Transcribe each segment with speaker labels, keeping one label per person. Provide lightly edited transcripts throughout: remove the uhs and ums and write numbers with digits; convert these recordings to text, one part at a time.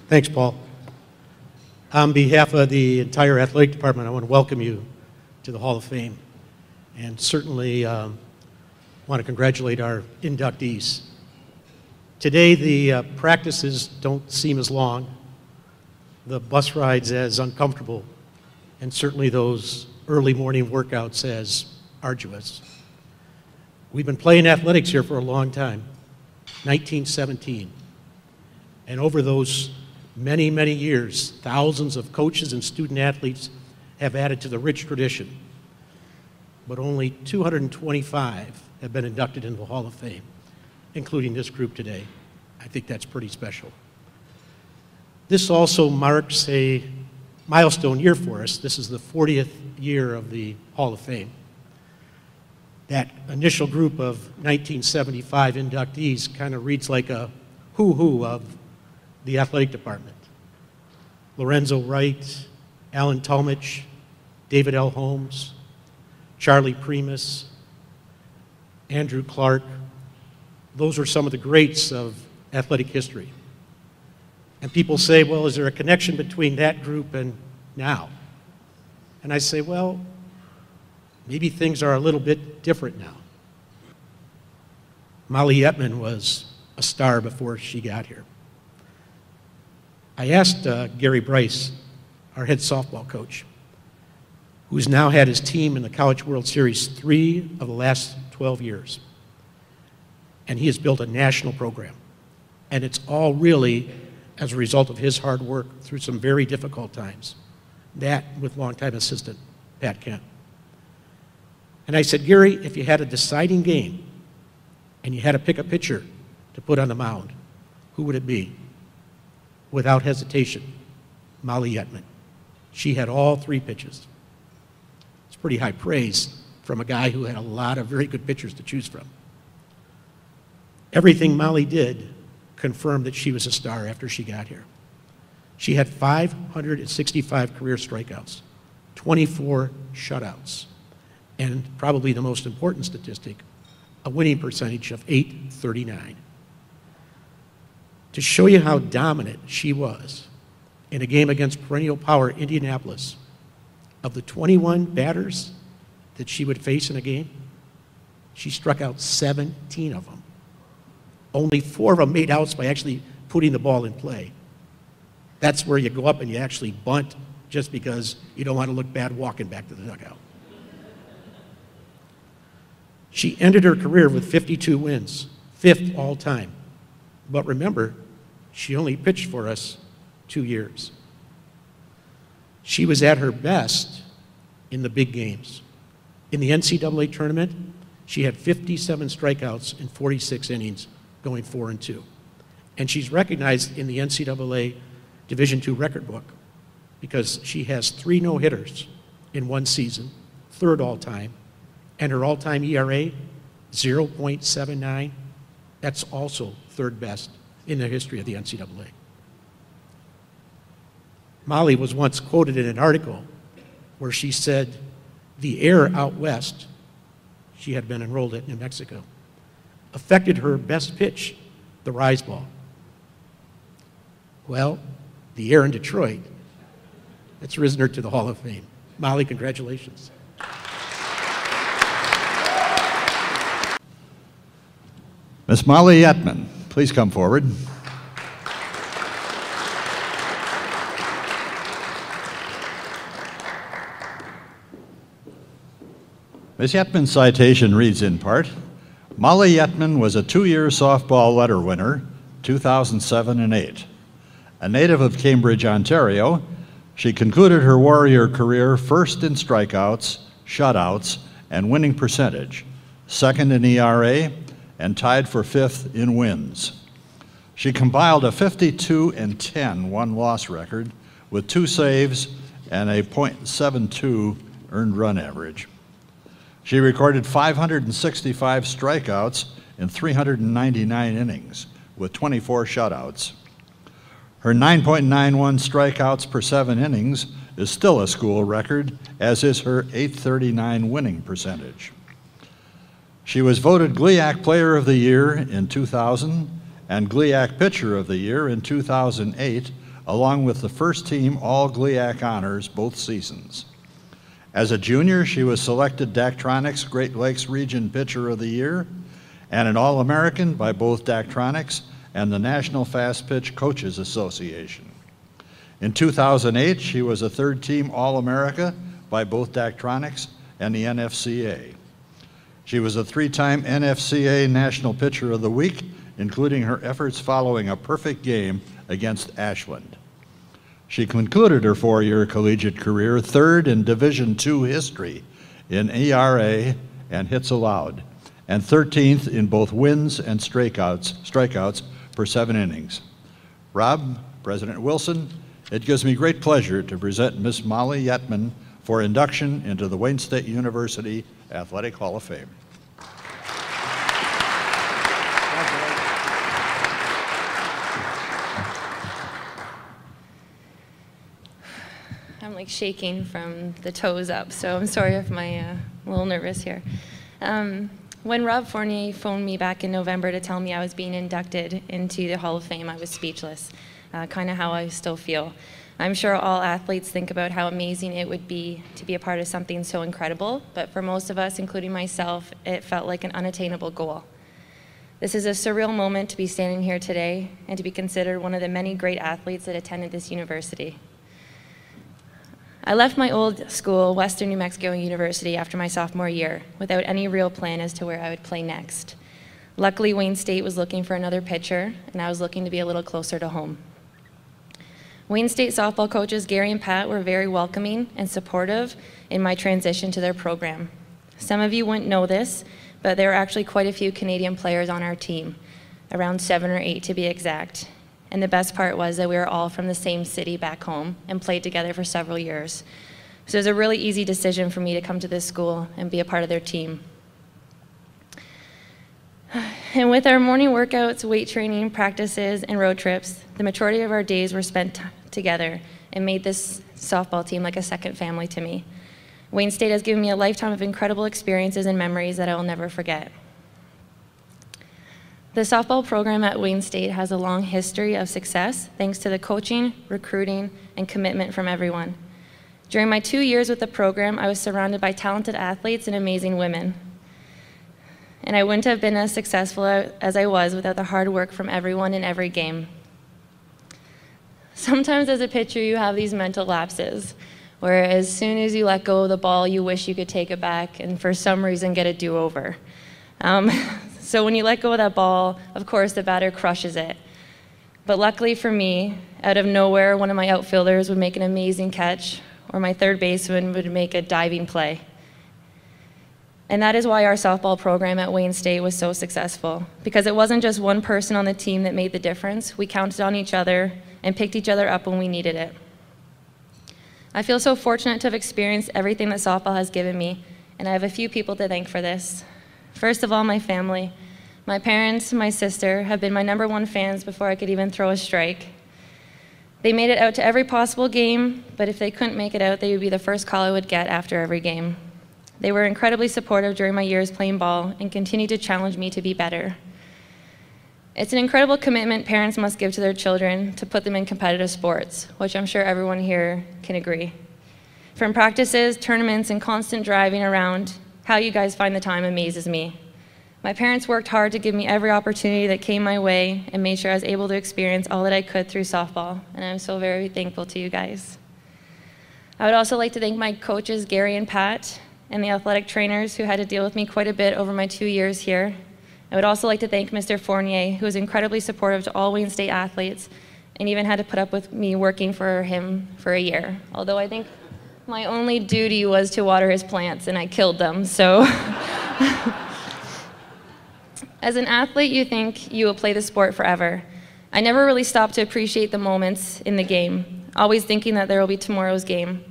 Speaker 1: Thanks, Paul. On behalf of the entire athletic department, I want to welcome you to the Hall of Fame, and certainly want to congratulate our inductees. Today, the practices don't seem as long, the bus rides as uncomfortable, and certainly those early morning workouts as arduous. We've been playing athletics here for a long time, 1917. And over those many, many years, thousands of coaches and student athletes have added to the rich tradition. But only 225 have been inducted into the Hall of Fame, including this group today. I think that's pretty special. This also marks a milestone year for us. This is the 40th year of the Hall of Fame. That initial group of 1975 inductees kind of reads like a who of the athletic department. Lorenzo Wright, Alan Talmadge, David L. Holmes, Charlie Primus, Andrew Clark. Those are some of the greats of athletic history. And people say, well, is there a connection between that group and now? And I say, well, maybe things are a little bit different now. Molly Yetman was a star before she got here. I asked Gary Bryce, our head softball coach, who's now had his team in the College World Series 3 of the last 12 years. And he has built a national program. And it's all really as a result of his hard work through some very difficult times. That with longtime assistant Pat Kent. And I said, Gary, if you had a deciding game and you had to pick a pitcher to put on the mound, who would it be? Without hesitation, Molly Yetman. She had all 3 pitches. It's pretty high praise from a guy who had a lot of very good pitchers to choose from. Everything Molly did confirmed that she was a star after she got here. She had 565 career strikeouts, 24 shutouts, and probably the most important statistic, a winning percentage of .839. To show you how dominant she was in a game against perennial power Indianapolis, of the 21 batters that she would face in a game, she struck out 17 of them. Only 4 of them made outs by actually putting the ball in play. That's where you go up and you actually bunt just because you don't want to look bad walking back to the dugout. She ended her career with 52 wins, 5th all time. But remember, she only pitched for us 2 years. She was at her best in the big games. In the NCAA tournament, she had 57 strikeouts in 46 innings, going 4-2. And she's recognized in the NCAA Division II record book because she has 3 no-hitters in 1 season, 3rd all-time, and her all-time ERA, 0.79. That's also 3rd best in the history of the NCAA. Molly was once quoted in an article where she said, the air out west, she had been enrolled at New Mexico, affected her best pitch, the rise ball. Well, the air in Detroit, that's risen her to the Hall of Fame. Molly, congratulations.
Speaker 2: Miss Molly Yetman, please come forward. Ms. Yetman's citation reads in part, Molly Yetman was a 2-year softball letter winner, 2007 and 8. A native of Cambridge, Ontario, she concluded her Warrior career 1st in strikeouts, shutouts, and winning percentage, 2nd in ERA, and tied for 5th in wins. She compiled a 52-10 one-loss record with 2 saves and a .72 earned run average. She recorded 565 strikeouts in 399 innings with 24 shutouts. Her 9.91 strikeouts per 7 innings is still a school record, as is her .839 winning percentage. She was voted GLIAC Player of the Year in 2000 and GLIAC Pitcher of the Year in 2008, along with the first team All GLIAC honors both seasons. As a junior, she was selected Daktronics Great Lakes Region Pitcher of the Year and an All-American by both Daktronics and the National Fast Pitch Coaches Association. In 2008, she was a third-team All-America by both Daktronics and the NFCA. She was a three-time NFCA National Pitcher of the Week, including her efforts following a perfect game against Ashland. She concluded her four-year collegiate career third in Division II history in ERA and hits allowed, and 13th in both wins and strikeouts per 7 innings. Rob, President Wilson, it gives me great pleasure to present Miss Molly Yetman for induction into the Wayne State University Athletic Hall of Fame.
Speaker 3: I'm like shaking from the toes up, so I'm sorry if I'm a little nervous here. When Rob Fournier phoned me back in November to tell me I was being inducted into the Hall of Fame, I was speechless, kind of how I still feel. I'm sure all athletes think about how amazing it would be to be a part of something so incredible, but for most of us, including myself, it felt like an unattainable goal. This is a surreal moment to be standing here today and to be considered one of the many great athletes that attended this university. I left my old school, Western New Mexico University, after my sophomore year without any real plan as to where I would play next. Luckily, Wayne State was looking for another pitcher, and I was looking to be a little closer to home. Wayne State softball coaches Gary and Pat were very welcoming and supportive in my transition to their program. Some of you wouldn't know this, but there are actually quite a few Canadian players on our team, around 7 or 8 to be exact. And the best part was that we were all from the same city back home and played together for several years. So it was a really easy decision for me to come to this school and be a part of their team. And with our morning workouts, weight training, practices, and road trips, the majority of our days were spent together and made this softball team like a second family to me. Wayne State has given me a lifetime of incredible experiences and memories that I will never forget. The softball program at Wayne State has a long history of success thanks to the coaching, recruiting, and commitment from everyone. During my 2 years with the program, I was surrounded by talented athletes and amazing women. And I wouldn't have been as successful as I was without the hard work from everyone in every game. Sometimes as a pitcher, you have these mental lapses, where as soon as you let go of the ball, you wish you could take it back and for some reason get a do-over. So when you let go of that ball, of course, the batter crushes it. But luckily for me, out of nowhere, one of my outfielders would make an amazing catch, or my third baseman would make a diving play. And that is why our softball program at Wayne State was so successful, because it wasn't just one person on the team that made the difference. We counted on each other and picked each other up when we needed it. I feel so fortunate to have experienced everything that softball has given me, and I have a few people to thank for this. First of all, my family. My parents and my sister have been my #1 fans before I could even throw a strike. They made it out to every possible game, but if they couldn't make it out, they would be the first call I would get after every game. They were incredibly supportive during my years playing ball and continue to challenge me to be better. It's an incredible commitment parents must give to their children to put them in competitive sports, which I'm sure everyone here can agree. From practices, tournaments, and constant driving around, how you guys find the time amazes me. My parents worked hard to give me every opportunity that came my way and made sure I was able to experience all that I could through softball, and I'm so very thankful to you guys. I would also like to thank my coaches, Gary and Pat, and the athletic trainers who had to deal with me quite a bit over my 2 years here. I would also like to thank Mr. Fournier, who was incredibly supportive to all Wayne State athletes and even had to put up with me working for him for a year. Although I think my only duty was to water his plants and I killed them, so. As an athlete, you think you will play the sport forever. I never really stopped to appreciate the moments in the game, always thinking that there will be tomorrow's game.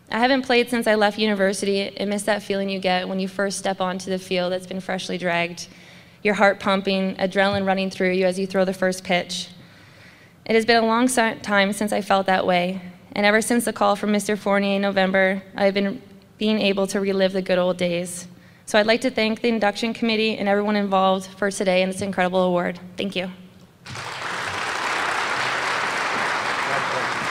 Speaker 3: I haven't played since I left university and miss that feeling you get when you first step onto the field that's been freshly dragged. Your heart pumping, adrenaline running through you as you throw the first pitch. It has been a long time since I felt that way, and ever since the call from Mr. Fournier in November, I've been being able to relive the good old days. So I'd like to thank the induction committee and everyone involved for today and this incredible award. Thank you.
Speaker 2: Thank you.